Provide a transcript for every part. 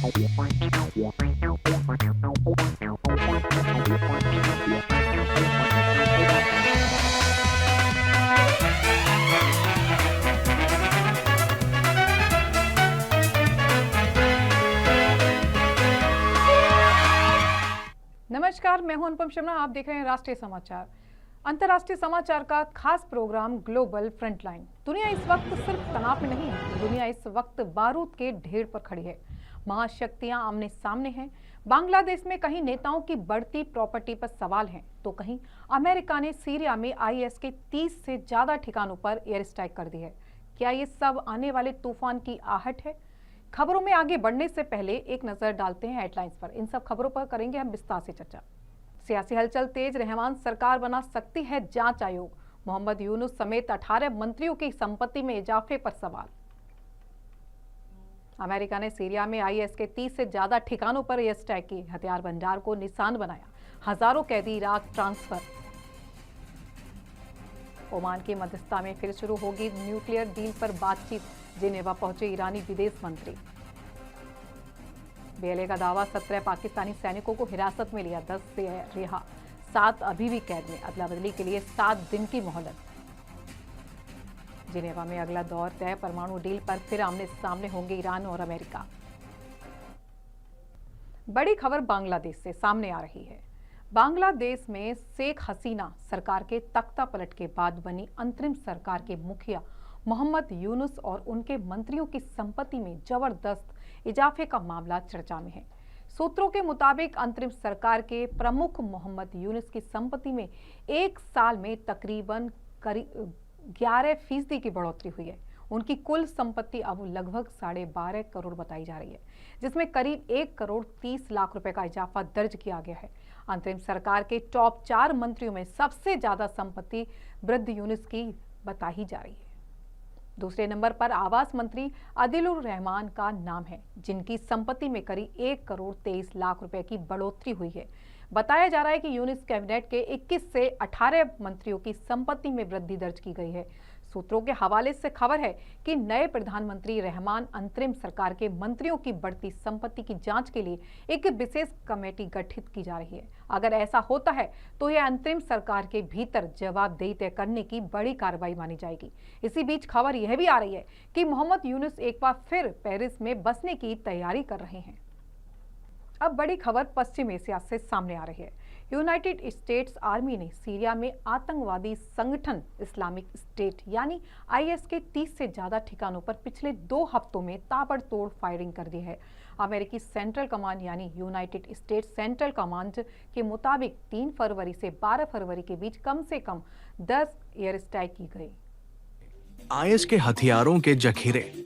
नमस्कार, मैं हूं अनुपम शर्मा। आप देख रहे हैं राष्ट्रीय समाचार। अंतर्राष्ट्रीय समाचार का खास प्रोग्राम ग्लोबल फ्रंटलाइन। दुनिया इस वक्त सिर्फ तनाव में नहीं है, दुनिया इस वक्त बारूद के ढेर पर खड़ी है। महाशक्तियां आमने सामने हैं। बांग्लादेश में कहीं नेताओं की बढ़ती प्रॉपर्टी पर सवाल हैं, तो कहीं अमेरिका ने सीरिया में आईएस के 30 से ज्यादा ठिकानों पर एयर स्ट्राइक कर दी है। क्या ये सब आने वाले तूफान की आहट है? खबरों में आगे बढ़ने से पहले एक नजर डालते हैं हेडलाइंस पर। इन सब खबरों पर करेंगे हम विस्तार से चर्चा। सियासी हलचल तेज, रहमान सरकार बना सकती है जांच आयोग। मोहम्मद यूनुस समेत 18 मंत्रियों की संपत्ति में इजाफे पर सवाल। अमेरिका ने सीरिया में आईएस के 30 से ज्यादा ठिकानों पर एयर स्ट्राइक की, हथियार भंडार को निशान बनाया, हजारों कैदी इराक ट्रांसफर। ओमान की मध्यस्थता में फिर शुरू होगी न्यूक्लियर डील पर बातचीत, जिनेवा पहुंचे ईरानी विदेश मंत्री। बीएलए का दावा, 17 पाकिस्तानी सैनिकों को हिरासत में लिया, 10 से रिहा, 7 अभी भी कैद में, अदला बदली के लिए 7 दिन की मोहलत। जिनेवा में अगला दौर तय, परमाणु डील पर फिर आमने सामने होंगे ईरान और अमेरिका। बड़ी खबर बांग्लादेश से सामने आ रही है। बांग्लादेश में शेख हसीना सरकार के तख्ता पलट के बाद बनी अंतरिम सरकार के मुखिया मोहम्मद यूनुस और उनके मंत्रियों की संपत्ति में जबरदस्त इजाफे का मामला चर्चा में है। सूत्रों के मुताबिक अंतरिम सरकार के प्रमुख मोहम्मद यूनुस की संपत्ति में एक साल में तकरीबन 11% की बढ़ोतरी हुई है। उनकी कुल संपत्ति अब लगभग 12.5 करोड़ बताई जा रही है, जिसमें करीब 1 करोड़ 30 लाख रुपए का इजाफा दर्ज किया गया है। अंतरिम सरकार के टॉप 4 मंत्रियों में सबसे ज्यादा संपत्ति वृद्ध यूनुस की बताई जा रही है। दूसरे नंबर पर आवास मंत्री आदिलुर रहमान का नाम है, जिनकी संपत्ति में करीब 1 करोड़ 23 लाख रुपए की बढ़ोतरी हुई है। बताया जा रहा है कि यूनुस कैबिनेट के 21 से 18 मंत्रियों की संपत्ति में वृद्धि दर्ज की गई है। सूत्रों के हवाले से खबर है कि नए प्रधानमंत्री रहमान अंतरिम सरकार के मंत्रियों की बढ़ती संपत्ति की जांच के लिए एक विशेष कमेटी गठित की जा रही है। अगर ऐसा होता है तो यह अंतरिम सरकार के भीतर जवाबदेही तय करने की बड़ी कार्रवाई मानी जाएगी। इसी बीच खबर यह भी आ रही है कि मोहम्मद यूनुस एक बार फिर पेरिस में बसने की तैयारी कर रहे हैं। अब बड़ी खबर पश्चिम एशिया से सामने आ रही है। यूनाइटेड स्टेट्स आर्मी ने सीरिया में आतंकवादी संगठन इस्लामिक स्टेट यानी आईएस के 30 से ज्यादा ठिकानों पर पिछले 2 हफ्तों में ताबड़तोड़ फायरिंग कर दी है। अमेरिकी सेंट्रल कमांड यानी यूनाइटेड स्टेट्स सेंट्रल कमांड के मुताबिक 3 फरवरी से 12 फरवरी के बीच कम से कम 10 एयर स्ट्राइक की गई। आईएस के हथियारों के जखीरे,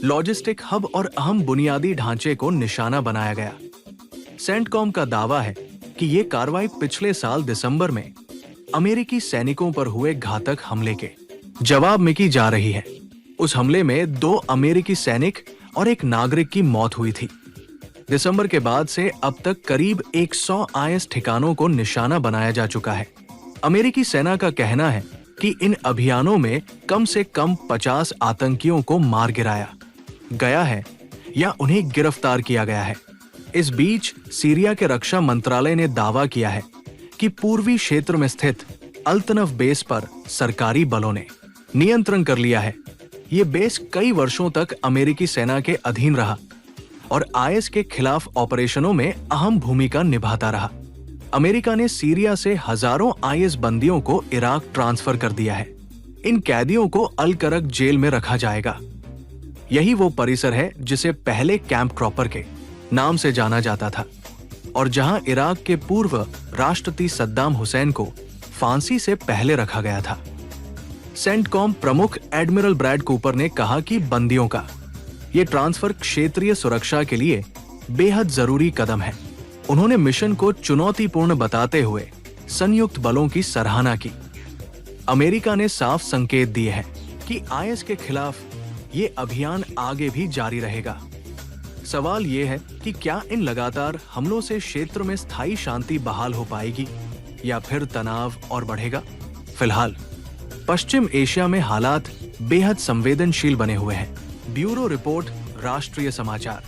लॉजिस्टिक हब और अहम बुनियादी ढांचे को निशाना बनाया गया। सेंटकॉम का दावा है कि ये कार्रवाई पिछले साल दिसंबर में अमेरिकी सैनिकों पर हुए घातक हमले के जवाब में की जा रही है। उस हमले में 2 अमेरिकी सैनिक और 1 नागरिक की मौत हुई थी। दिसंबर के बाद से अब तक करीब 100 आईएस ठिकानों को निशाना बनाया जा चुका है। अमेरिकी सेना का कहना है कि इन अभियानों में कम से कम 50 आतंकियों को मार गिराया गया है या उन्हें गिरफ्तार किया गया है। इस बीच सीरिया के रक्षा मंत्रालय ने दावा किया है कि पूर्वी क्षेत्र में स्थित अल्तनफ बेस पर सरकारी बलों ने नियंत्रण कर लिया है। ये बेस कई वर्षों तक अमेरिकी सेना के अधीन रहा और आईएस के खिलाफ ऑपरेशनों में अहम भूमिका निभाता रहा। अमेरिका ने सीरिया से हजारों आईएस बंदियों को इराक ट्रांसफर कर दिया है। इन कैदियों को अल-करक जेल में रखा जाएगा। यही वो परिसर है जिसे पहले कैंप क्रॉपर के नाम से जाना जाता था और जहां इराक के पूर्व राष्ट्रपति सद्दाम हुसैन को फांसी से पहले रखा गया था। सेंटकॉम प्रमुख एडमिरल ब्रैड कूपर ने कहा कि बंदियों का ये ट्रांसफर क्षेत्रीय सुरक्षा के लिए बेहद जरूरी कदम है। उन्होंने मिशन को चुनौतीपूर्ण बताते हुए संयुक्त बलों की सराहना की। अमेरिका ने साफ संकेत दिए हैं कि आईएस के खिलाफ ये अभियान आगे भी जारी रहेगा। सवाल ये है कि क्या इन लगातार हमलों से क्षेत्र में स्थायी शांति बहाल हो पाएगी या फिर तनाव और बढ़ेगा। फिलहाल पश्चिम एशिया में हालात बेहद संवेदनशील बने हुए हैं। ब्यूरो रिपोर्ट, राष्ट्रीय समाचार।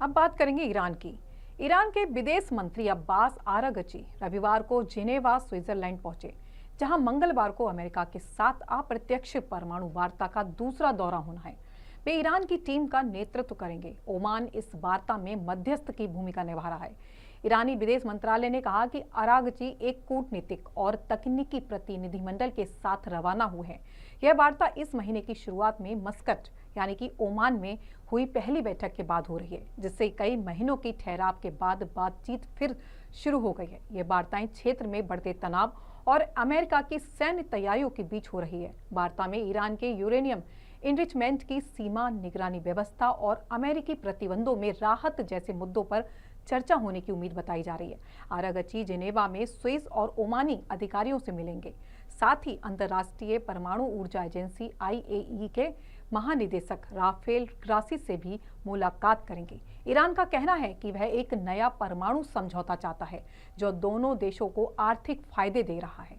अब बात करेंगे ईरान की। ईरान के विदेश मंत्री अब्बास आरागची रविवार को जिनेवा, स्विट्जरलैंड पहुंचे, जहां मंगलवार को अमेरिका के साथ अप्रत्यक्ष परमाणु वार्ता का दूसरा दौरा होना है। वे ईरान की टीम का नेतृत्व करेंगे। ओमान इस वार्ता में मध्यस्थ की भूमिका निभा रहा है। ईरानी विदेश मंत्रालय ने कहा कि आरागची एक कूटनीतिक और तकनीकी प्रतिनिधिमंडल के साथ रवाना हुए हैं। यह वार्ता इस महीने की शुरुआत में मस्कट यानी कि ओमान में हुई पहली बैठक के बाद हो रही है, जिससे कई महीनों की ठहराव के बाद बातचीत फिर शुरू हो गई है। ये वार्ताएं क्षेत्र में बढ़ते तनाव और अमेरिका की सैन्य तैयारियों के बीच हो रही है। वार्ता में ईरान के यूरेनियम इनरिचमेंट की सीमा, निगरानी व्यवस्था और अमेरिकी प्रतिबंधों में राहत जैसे मुद्दों पर चर्चा होने की उम्मीद बताई जा रही है। आरागची जिनेवा में स्विस और ओमानी अधिकारियों से मिलेंगे। साथ ही अंतर्राष्ट्रीय परमाणु ऊर्जा एजेंसी IAEA के महानिदेशक राफेल ग्रासी से भी मुलाकात करेंगे। ईरान का कहना है कि वह एक नया परमाणु समझौता चाहता है जो दोनों देशों को आर्थिक फायदे दे रहा है।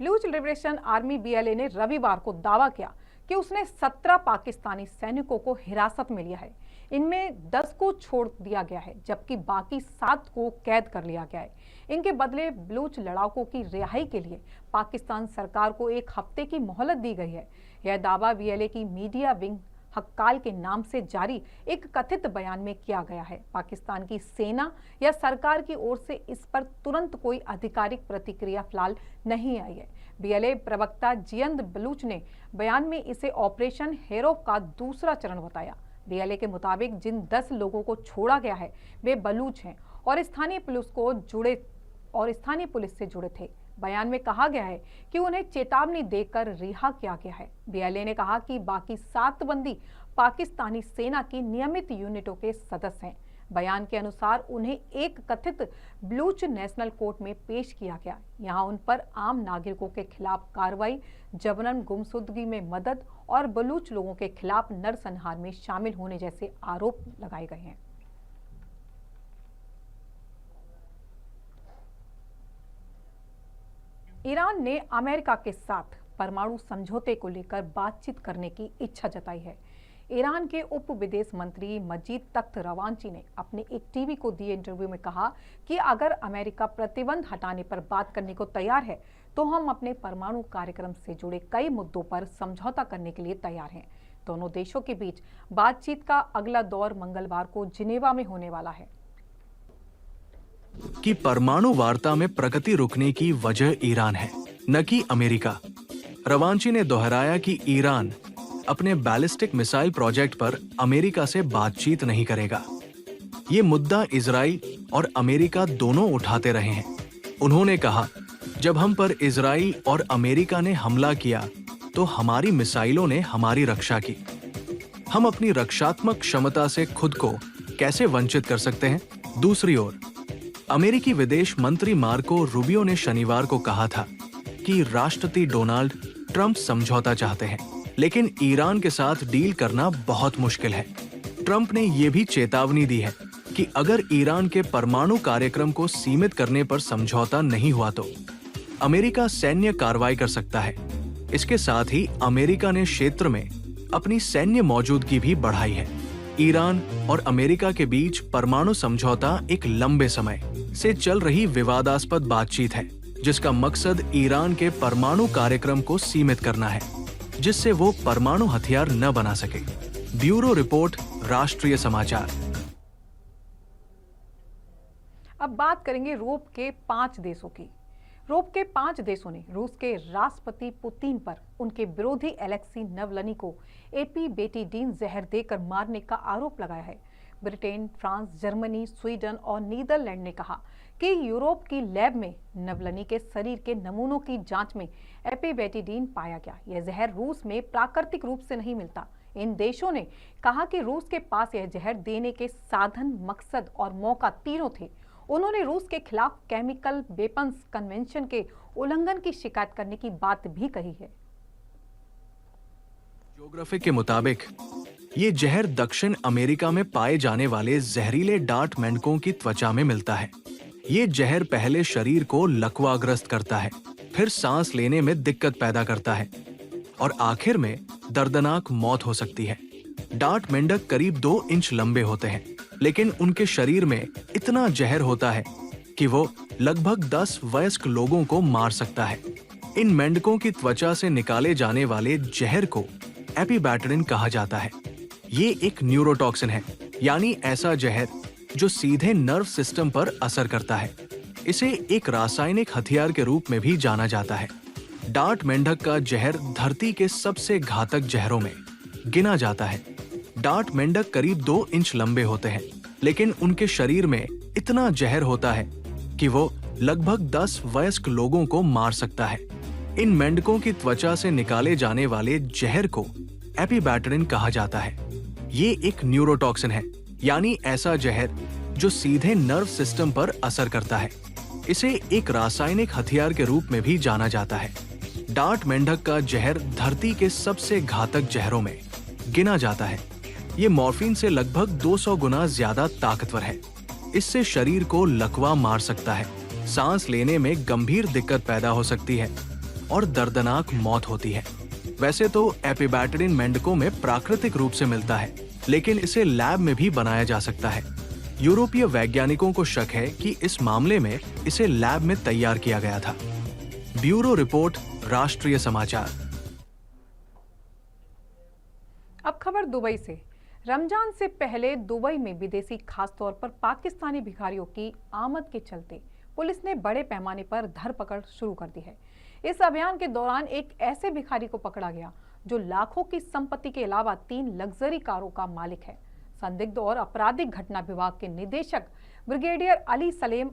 बलूच लिबरेशन आर्मी BLA ने रविवार को दावा किया कि उसने 17 पाकिस्तानी सैनिकों को हिरासत में लिया है। इनमें 10 को छोड़ दिया गया है, जबकि बाकी 7 को कैद कर लिया गया है। इनके बदले बलूच लड़ाकों की रिहाई के लिए पाकिस्तान सरकार को 1 हफ्ते की मोहलत दी गई है। यह दावा BLA की मीडिया विंग हक्काल के नाम से जारी एक कथित बयान में किया गया है। पाकिस्तान की सेना या सरकार की ओर से इस पर तुरंत कोई आधिकारिक प्रतिक्रिया फिलहाल नहीं आई है। BLA प्रवक्ता जियंद बलूच ने बयान में इसे ऑपरेशन हेरो का दूसरा चरण बताया। BLA के मुताबिक जिन 10 लोगों को छोड़ा गया है वे बलूच हैं और स्थानीय पुलिस से जुड़े थे। बयान में कहा गया है कि उन्हें चेतावनी देकर रिहा किया गया है। BLA ने कहा कि बाकी 7 बंदी पाकिस्तानी सेना की नियमित यूनिटों के सदस्य हैं। बयान के अनुसार उन्हें एक कथित बलूच नेशनल कोर्ट में पेश किया गया। यहां उन पर आम नागरिकों के खिलाफ कार्रवाई, जबरन गुमशुदगी में मदद और बलूच लोगों के खिलाफ नरसंहार में शामिल होने जैसे आरोप लगाए गए हैं। ईरान ने अमेरिका के साथ परमाणु समझौते को लेकर बातचीत करने की इच्छा जताई है। ईरान के उप विदेश मंत्री मजीद तख्त रवांची ने अपने एक टीवी को दिए इंटरव्यू में कहा कि अगर अमेरिका प्रतिबंध हटाने पर बात करने को तैयार है तो हम अपने परमाणु कार्यक्रम से जुड़े कई मुद्दों पर समझौता करने के लिए तैयार हैं। दोनों देशों के बीच बातचीत का अगला दौर मंगलवार को जिनेवा में होने वाला है। कि परमाणु वार्ता में प्रगति रुकने की वजह ईरान है, न कि अमेरिका। रवांची ने दोहराया कि ईरान अपने बैलिस्टिक मिसाइल प्रोजेक्ट पर अमेरिका से बातचीत नहीं करेगा। ये मुद्दा इजराइल और अमेरिका दोनों उठाते रहे हैं। उन्होंने कहा, जब हम पर इजराइल और अमेरिका ने हमला किया तो हमारी मिसाइलों ने हमारी रक्षा की। हम अपनी रक्षात्मक क्षमता से खुद को कैसे वंचित कर सकते हैं? दूसरी ओर अमेरिकी विदेश मंत्री मार्को रूबियो ने शनिवार को कहा था कि राष्ट्रपति डोनाल्ड ट्रंप समझौता चाहते हैं, लेकिन ईरान के साथ डील करना बहुत मुश्किल है। ट्रंप ने यह भी चेतावनी दी है कि अगर ईरान के परमाणु कार्यक्रम को सीमित करने पर समझौता नहीं हुआ तो अमेरिका सैन्य कार्रवाई कर सकता है। इसके साथ ही अमेरिका ने क्षेत्र में अपनी सैन्य मौजूदगी भी बढ़ाई है। ईरान और अमेरिका के बीच परमाणु समझौता एक लंबे समय से चल रही विवादास्पद बातचीत है, जिसका मकसद ईरान के परमाणु कार्यक्रम को सीमित करना है, जिससे वो परमाणु हथियार न बना सके। ब्यूरो रिपोर्ट, राष्ट्रीय समाचार। अब बात करेंगे यूरोप के 5 देशों की। यूरोप के 5 देशों ने रूस के राष्ट्रपति पुतिन पर उनके विरोधी एलेक्सी नवलनी को एपिबेटिडीन जहर देकर मारने का आरोप लगाया है। ब्रिटेन, फ्रांस, जर्मनी, स्वीडन और नीदरलैंड ने कहा कि यूरोप की लैब में नवलनी के शरीर के नमूनों की जांच में एपिबेटिडीन पाया गया। यह जहर रूस में प्राकृतिक रूप से नहीं मिलता। इन देशों ने कहा कि रूस के पास यह जहर देने के साधन, मकसद और मौका तीनों थे। उन्होंने रूस के खिलाफ केमिकल वेपन्स कन्वेंशन के उल्लंघन की शिकायत करने की बात भी कही है। ज्योग्राफिक के मुताबिक ये जहर दक्षिण अमेरिका में पाए जाने वाले जहरीले डांट मेंढकों की त्वचा में मिलता है। ये जहर पहले शरीर को लकवाग्रस्त करता है, फिर सांस लेने में दिक्कत पैदा करता है और आखिर में दर्दनाक मौत हो सकती है। डार्ट मेंढक करीब 2 इंच लंबे होते हैं, लेकिन उनके शरीर में इतना जहर होता है कि वो लगभग 10 वयस्क लोगों को मार सकता है। इन मेंढकों की त्वचा से निकाले जाने वाले जहर को एपिबैटरिन कहा जाता है। ये एक न्यूरोटॉक्सिन है, यानी ऐसा जहर जो सीधे नर्व सिस्टम पर असर करता है। इसे एक रासायनिक हथियार के रूप में भी जाना जाता है। डार्ट मेंढक का जहर धरती के सबसे घातक जहरों में गिना जाता है। डार्ट मेंढक करीब 2 इंच लंबे होते हैं, लेकिन उनके शरीर में इतना जहर होता है कि वो लगभग 10 वयस्क लोगों को मार सकता है। इन मेंढकों की त्वचा से निकाले जाने वाले जहर को एपिबैटरिन कहा जाता है। ये एक न्यूरोटॉक्सिन है, यानी ऐसा जहर जो सीधे नर्व सिस्टम पर असर करता है। इसे एक रासायनिक हथियार के रूप में भी जाना जाता है। डार्ट मेंढक का जहर धरती के सबसे घातक जहरों में गिना जाता है। ये मॉर्फिन से लगभग 200 गुना ज्यादा ताकतवर है। इससे शरीर को लकवा मार सकता है, सांस लेने में गंभीर दिक्कत पैदा हो सकती है और दर्दनाक मौत होती है। वैसे तो एपिबैटरिन मेंढकों में प्राकृतिक रूप से मिलता है, लेकिन इसे लैब में भी बनाया जा सकता है। यूरोपीय वैज्ञानिकों को शक है कि इस मामले में इसे लैब में तैयार किया गया था। ब्यूरो रिपोर्ट, राष्ट्रीय समाचार। अब खबर दुबई से। रमजान से पहले दुबई में विदेशी, खासतौर पर पाकिस्तानी भिखारियों की आमद के चलते पुलिस ने बड़े पैमाने पर धरपकड़ शुरू कर दी है। इस अभियान के दौरान एक ऐसे भिखारी को पकड़ा गया जो लाखों की संपत्ति के अलावा 3 लग्जरी कारों का मालिक है। संदिग्ध और आपराधिक घटना विभाग के निदेशक ब्रिगेडियर अली सलेम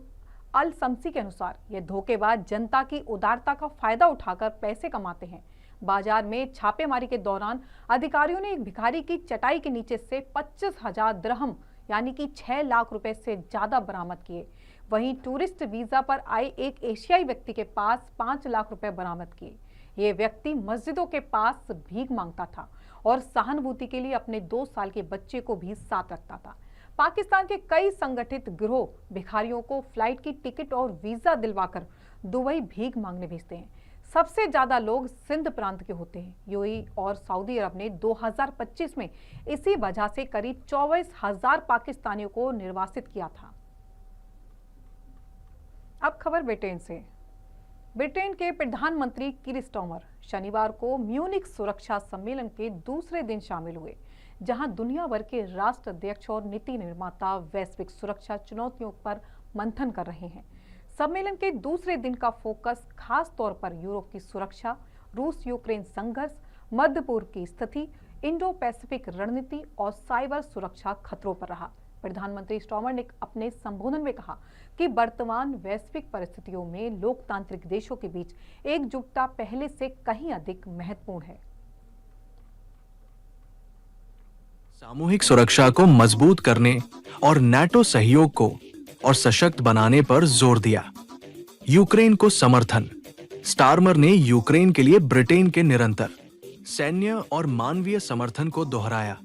अल शम्सी के अनुसार ये धोखेबाज जनता की उदारता का फायदा उठाकर पैसे कमाते हैं। बाजार में छापेमारी के दौरान अधिकारियों ने एक भिखारी की चटाई के नीचे से 25,000 दिरहम यानी कि 6 लाख रुपए से ज्यादा बरामद किए। वहीं टूरिस्ट वीजा पर आए एक एशियाई व्यक्ति के पास 5 लाख रुपए बरामद किए। ये व्यक्ति मस्जिदों के पास भीख मांगता था और सहानुभूति के लिए अपने 2 साल के बच्चे को भी साथ रखता था। पाकिस्तान के कई संगठित गिरोह भिखारियों को फ्लाइट की टिकट और वीजा दिलवाकर दुबई भीख मांगने भेजते हैं। सबसे ज्यादा लोग सिंध प्रांत के होते हैं। यूएई और सऊदी अरब ने 2025 में इसी वजह से करीब 24,000 पाकिस्तानियों को निर्वासित किया था। अब खबर ब्रिटेन से। ब्रिटेन के प्रधानमंत्री कीर स्टारमर शनिवार को म्यूनिख सुरक्षा सम्मेलन के दूसरे दिन शामिल हुए, जहां दुनिया भर के राष्ट्राध्यक्ष और नीति निर्माता वैश्विक सुरक्षा चुनौतियों पर मंथन कर रहे हैं। सम्मेलन के दूसरे दिन का फोकस खास तौर पर यूरोप की सुरक्षा, रूस यूक्रेन संघर्ष, मध्य पूर्व की स्थिति, इंडो पैसिफिक रणनीति और साइबर सुरक्षा खतरों पर रहा। प्रधानमंत्री स्टारमर ने अपने संबोधन में कहा कि वर्तमान वैश्विक परिस्थितियों में लोकतांत्रिक देशों के बीच एकजुटता पहले से कहीं अधिक महत्वपूर्ण है। सामूहिक सुरक्षा को मजबूत करने और नाटो सहयोग को और सशक्त बनाने पर जोर दिया। यूक्रेन को समर्थन। स्टारमर ने यूक्रेन के लिए ब्रिटेन के निरंतर सैन्य और मानवीय समर्थन को दोहराया।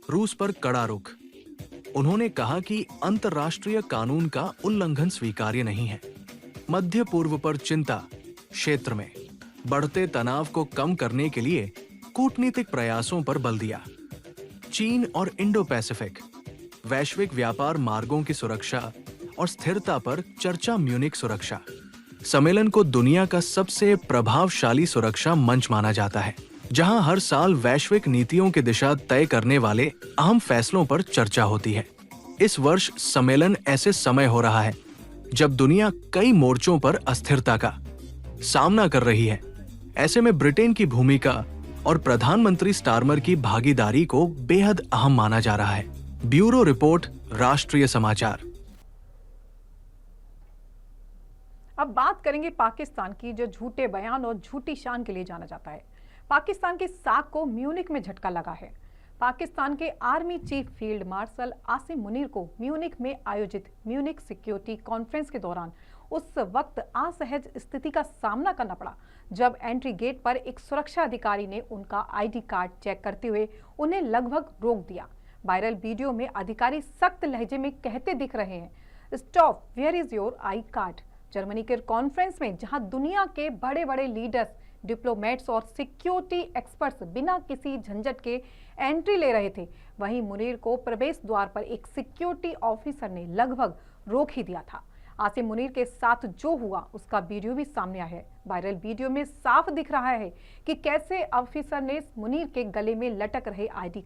रूस पर कड़ा रुख। उन्होंने कहा कि अंतर्राष्ट्रीय कानून का उल्लंघन स्वीकार्य नहीं है। मध्य पूर्व पर चिंता। क्षेत्र में बढ़ते तनाव को कम करने के लिए कूटनीतिक प्रयासों पर बल दिया। चीन और इंडो पैसिफिक वैश्विक व्यापार मार्गों की सुरक्षा और स्थिरता पर चर्चा। म्यूनिख सुरक्षा सम्मेलन को दुनिया का सबसे प्रभावशाली सुरक्षा मंच माना जाता है, जहां हर साल वैश्विक नीतियों की दिशा तय करने वाले अहम फैसलों पर चर्चा होती है। इस वर्ष सम्मेलन ऐसे समय हो रहा है जब दुनिया कई मोर्चों पर अस्थिरता का सामना कर रही है। ऐसे में ब्रिटेन की भूमिका और प्रधानमंत्री स्टारमर की भागीदारी को बेहद अहम माना जा रहा है। ब्यूरो रिपोर्ट, राष्ट्रीय समाचार। अब बात करेंगे पाकिस्तान की, जो झूठे बयान और झूठी शान के लिए जाना जाता है। पाकिस्तान के साख को म्यूनिख में झटका लगा है। पाकिस्तान के army chief field marshal Asim Munir को म्यूनिख में आयोजित म्यूनिख सिक्योरिटी कॉन्फ्रेंस के दौरान उस वक्त असहज स्थिति का सामना करना पड़ा जब एंट्री गेट पर एक सुरक्षा अधिकारी ने उनका आईडी कार्ड चेक करते हुए उन्हें लगभग रोक दिया। वायरल वीडियो में अधिकारी सख्त लहजे में कहते दिख रहे हैं, stop, where is your I card. Germany के कॉन्फ्रेंस में जहां दुनिया के बड़े बड़े लीडर्स डिप्लोमेट्स और सिक्योरिटी एक्सपर्ट्स बिना किसी झंझट के एंट्री ले रहे थे, वहीं मुनीर को प्रवेश द्वार पर एक सिक्योरिटी ऑफिसर ने लगभग रोक ही दिया था। आसिम मुनीर के साथ जो हुआ उसका वीडियो भी सामने आया है। वायरल वीडियो में साफ दिख रहा है कि कैसे ऑफिसर ने मुनीर के गले में लटक रहे आईडी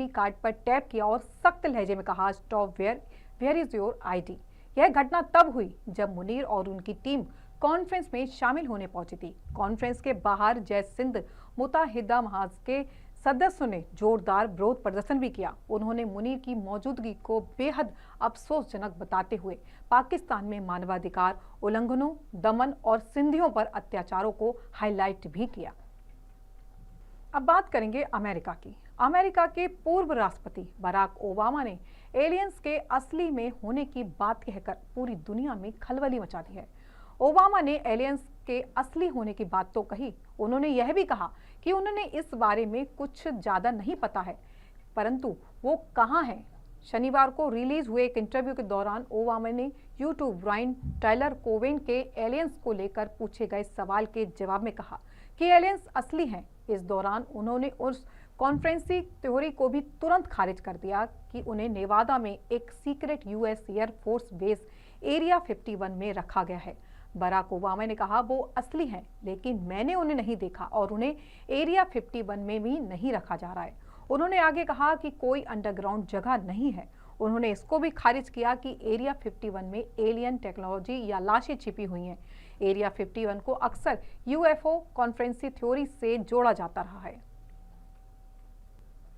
कार्ड पर टैप किया और सख्त लहजे में कहा, stop, where is your ID. यह घटना तब हुई जब मुनीर और उनकी टीम कॉन्फ्रेंस में शामिल होने पहुंची थी। कॉन्फ्रेंस के बाहर जय सिंध मुत्तहिदा महाज के सदस्यों ने जोरदार विरोध प्रदर्शन भी किया। उन्होंने मुनीर की मौजूदगी को बेहद अफसोसजनक बताते हुए पाकिस्तान में मानवाधिकार उल्लंघनों, दमन और सिंधियों पर अत्याचारों को हाईलाइट भी किया। अब बात करेंगे अमेरिका की। अमेरिका के पूर्व राष्ट्रपति बराक ओबामा ने एलियंस के असली में होने की बात कहकर पूरी दुनिया में खलबली मचा दी है। ओबामा ने एलियंस के असली होने की बात तो कही, उन्होंने यह भी कहा कि उन्होंने इस बारे में कुछ ज्यादा नहीं पता है, परंतु वो कहाँ है। शनिवार को रिलीज हुए एक इंटरव्यू के दौरान ओबामा ने यूट्यूब ब्रायन टाइलर कोवेन के एलियंस को लेकर पूछे गए सवाल के जवाब में कहा कि एलियंस असली हैं। इस दौरान उन्होंने उस कॉन्फ्रेंसी थ्योरी को भी तुरंत खारिज कर दिया कि उन्हें नेवादा में एक secret US air force base area 51 में रखा गया है। बराक ओबामा ने कहा, वो असली हैं, लेकिन मैंने उन्हें नहीं देखा और उन्हें एरिया 51 में भी नहीं रखा जा रहा है। उन्होंने आगे कहा कि कोई अंडरग्राउंड जगह नहीं है। उन्होंने इसको भी खारिज किया कि एरिया 51 में एलियन टेक्नोलॉजी या लाशें छिपी हुई हैं। एरिया 51 को अक्सर यूएफओ कॉन्फ्रेंसी थ्योरी से जोड़ा जाता रहा है।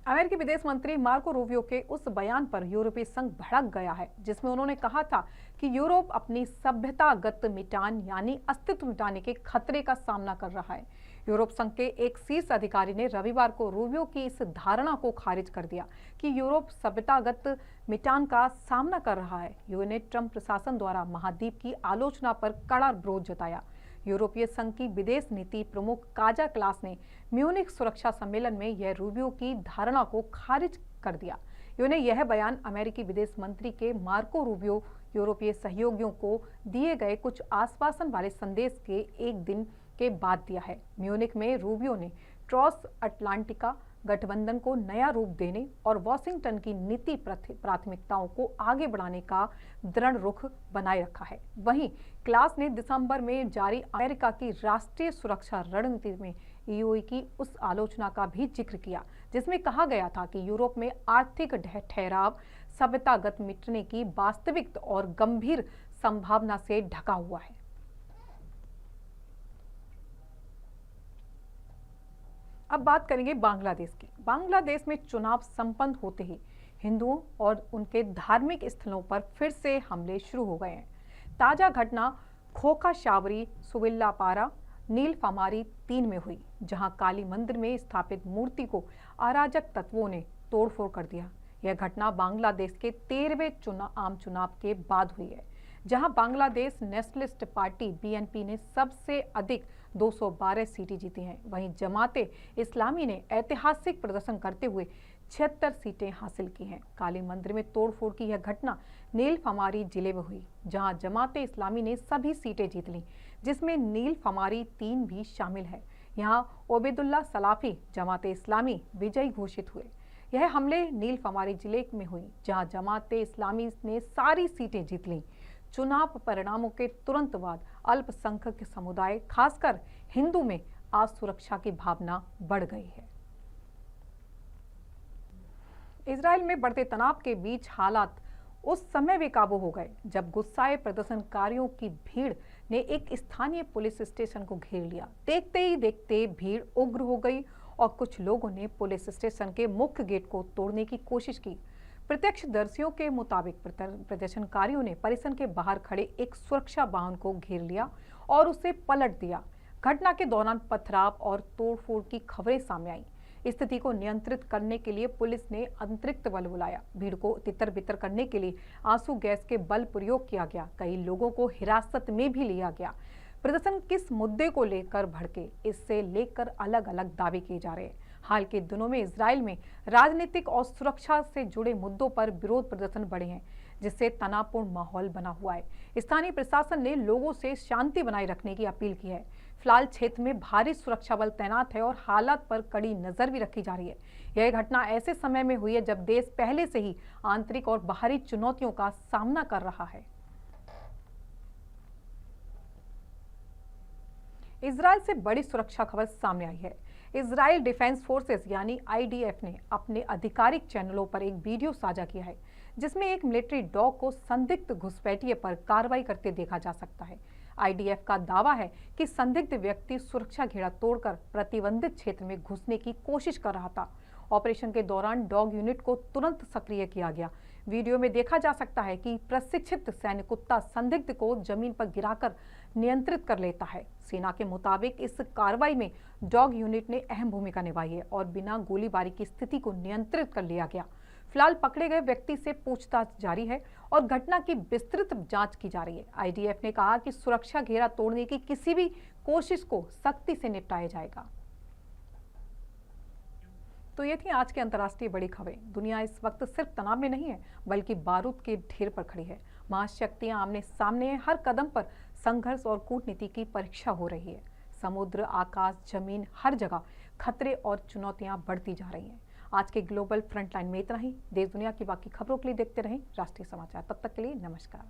अमेरिकी विदेश मंत्री मार्को रूबियो के उस बयान पर यूरोपीय संघ भड़क गया है जिसमें उन्होंने कहा था कि यूरोप अपनी सभ्यतागत मिटान यानी अस्तित्व मिटाने के खतरे का सामना कर रहा है। यूरोप संघ के एक शीर्ष अधिकारी ने रविवार को रूबियो की इस धारणा को खारिज कर दिया कि यूरोप सभ्यतागत मिटान का सामना कर रहा है। यूएन ने ट्रंप प्रशासन द्वारा महाद्वीप की आलोचना पर कड़ा विरोध जताया। यूरोपीय संघ की विदेश नीति प्रमुख काजा क्लास ने म्यूनिख सुरक्षा सम्मेलन में यह रूबियो की धारणा को खारिज कर दिया। उन्हें यह बयान अमेरिकी विदेश मंत्री के मार्को रूबियो यूरोपीय सहयोगियों को दिए गए कुछ आश्वासन वाले संदेश के एक दिन के बाद दिया है। म्यूनिख में रूबियो ने ट्रॉस अटलांटिका गठबंधन को नया रूप देने और वॉशिंगटन की नीति प्राथमिकताओं को आगे बढ़ाने का दृढ़ रुख बनाए रखा है। वहीं क्लास ने दिसंबर में जारी अमेरिका की राष्ट्रीय सुरक्षा रणनीति में ईयू की उस आलोचना का भी जिक्र किया जिसमें कहा गया था कि यूरोप में आर्थिक ठहराव सभ्यतागत मिटने की वास्तविक और गंभीर संभावना से ढका हुआ है। अब बात करेंगे बांग्लादेश की। बांग्लादेश में चुनाव संपन्न होते ही हिंदुओं और उनके धार्मिक स्थलों पर फिर से हमले शुरू हो गए हैं। ताजा घटना खोखा शावरी सुविल्लापारा नीलफामारी 3 में हुई, जहां काली मंदिर में स्थापित मूर्ति को अराजक तत्वों ने तोड़फोड़ कर दिया। यह घटना बांग्लादेश के 13वें आम चुनाव के बाद हुई है, जहां बांग्लादेश नेशनलिस्ट पार्टी बीएनपी ने सबसे अधिक 212 सीटें जीती हैं। वहीं जमाते इस्लामी ने ऐतिहासिक प्रदर्शन करते हुए 76 सीटें हासिल की हैं। काली मंदिर में तोड़फोड़ की यह घटना नीलफामारी जिले में हुई, जहां जमाते इस्लामी ने सभी सीटें जीत लीं, जिसमें नीलफामारी 3 भी शामिल है। यहां ओबेदुल्ला सलाफी जमाते इस्लामी विजयी घोषित हुए। यह हमले नीलफामारी जिले में हुई, जहां जमाते इस्लामी ने सारी सीटें जीत लीं। चुनाव परिणामों के तुरंत बाद अल्पसंख्यक समुदाय खासकर हिंदू में असुरक्षा की भावना बढ़ गई है। इजराइल में बढ़ते तनाव के बीच हालात उस समय बेकाबू हो गए जब गुस्साए प्रदर्शनकारियों की भीड़ ने एक स्थानीय पुलिस स्टेशन को घेर लिया। देखते ही देखते भीड़ उग्र हो गई और कुछ लोगों ने पुलिस स्टेशन के मुख्य गेट को तोड़ने की कोशिश की। प्रत्यक्षदर्शियों के मुताबिक प्रदर्शनकारियों ने परिसर के बाहर खड़े एक सुरक्षा वाहन को घेर लिया और उसे पलट दिया। घटना के दौरान पथराव और तोड़फोड़ की खबरें सामने आई। स्थिति को नियंत्रित करने के लिए पुलिस ने अतिरिक्त बल बुलाया। भीड़ को तितर-बितर करने के लिए आंसू गैस के बल प्रयोग किया गया। कई लोगों को हिरासत में भी लिया गया। प्रदर्शन किस मुद्दे को लेकर भड़के, इससे लेकर अलग अलग दावे किए जा रहे हैं। हाल के दिनों में इजराइल में राजनीतिक और सुरक्षा से जुड़े मुद्दों पर विरोध प्रदर्शन बढ़े हैं, जिससे तनावपूर्ण माहौल बना हुआ है। स्थानीय प्रशासन ने लोगों से शांति बनाए रखने की अपील की है। फिलहाल क्षेत्र में भारी सुरक्षा बल तैनात है और हालात पर कड़ी नजर भी रखी जा रही है। यह घटना ऐसे समय में हुई है जब देश पहले से ही आंतरिक और बाहरी चुनौतियों का सामना कर रहा है। इजराइल से बड़ी सुरक्षा खबर सामने आई है। इजराइल डिफेंस फोर्सेस यानी आईडीएफ ने अपने आधिकारिक चैनलों पर एक वीडियो साझा किया है जिसमें एक मिलिट्री डॉग को संदिग्ध घुसपैठिए पर कार्रवाई करते देखा जा सकता है। आईडीएफ का दावा है कि संदिग्ध व्यक्ति सुरक्षा घेरा तोड़कर प्रतिबंधित क्षेत्र में घुसने की कोशिश कर रहा था। ऑपरेशन के दौरान डॉग यूनिट को तुरंत सक्रिय किया गया। वीडियो में देखा जा सकता है कि प्रशिक्षित सैन्य कुत्ता संदिग्ध को जमीन पर गिराकर नियंत्रित कर लेता है। सेना के मुताबिक इस कार्रवाई में डॉग यूनिट ने अहम भूमिका निभाई है और बिना गोलीबारी की स्थिति को नियंत्रित कर लिया गया। फिलहाल पकड़े गए व्यक्ति से पूछताछ जारी है और घटना की विस्तृत जांच की जा रही है। आईडीएफ ने कहा कि सुरक्षा घेरा तोड़ने की किसी भी कोशिश को सख्ती से निपटाया जाएगा। तो ये थी आज की अंतर्राष्ट्रीय बड़ी खबरें। दुनिया इस वक्त सिर्फ तनाव में नहीं है बल्कि बारूद के ढेर पर खड़ी है। महाशक्तियां आमने सामने हैं। हर कदम पर संघर्ष और कूटनीति की परीक्षा हो रही है। समुद्र, आकाश, जमीन, हर जगह खतरे और चुनौतियां बढ़ती जा रही हैं। आज के ग्लोबल फ्रंटलाइन में इतना ही। देश दुनिया की बाकी खबरों के लिए देखते रहें राष्ट्रीय समाचार। तब तक के लिए नमस्कार।